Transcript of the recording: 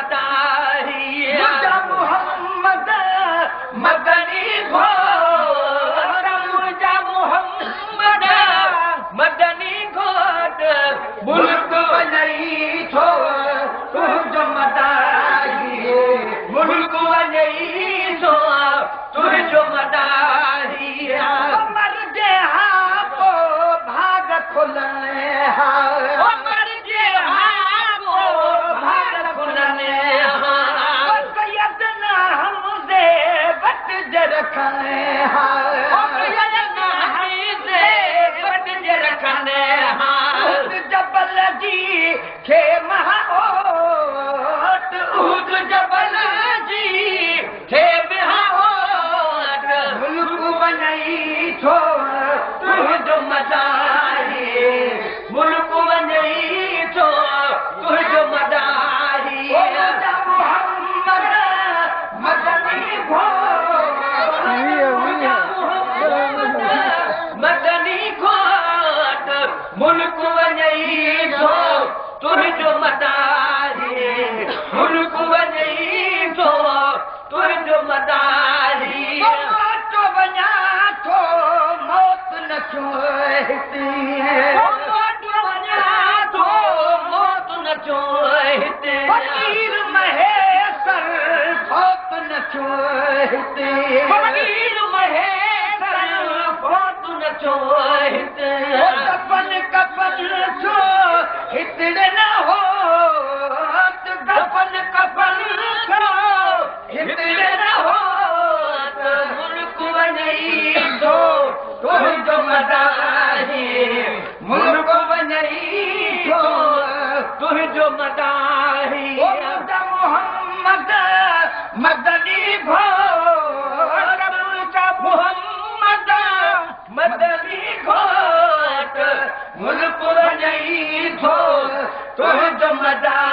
मदारी मुझा मोहम्मद मदनी घोट मुझा मोहम्मद मदनी घोट मुल्क वञई थो तुंहिंजो मदारी मुल्क वञई थो तुंहिंजो मदारी मर जे हा पोइ भाग खुलने हा मर जे हा पोइ भाग खुलने हा सैयदना हमज़े वट जे रखने हा सैयदना हमज़े वट जे रखने हा जबल जी खे महाओट उद जबल जी खे महाओट मुल्क वञई थो तुंहिंजो मदारी मुल्क वञई थो तुंहिंजो मदारी मोहम्मद मदनी घोट मदनी घोट मुल्क वञई थो तुंहिंजो मदारी मुल्क वञई थो तुंहिंजो मदारी वञा थो मौत न हिते वञा थो मौत न हिते फकीर महेसर फौत न हिते फकीर महेसर फौत न हिते कपन कपन छो हितड़े न हो कपन कपन छो हितड़े न हो मुल्क वञई थो तुंहिंजो मदारी मुल्क वञई थो तुंहिंजो मदारी मोहम्मद मदनी घोट मोहम्मद मदनी घोट मुल्क वञई थो तुंहिंजो मदारी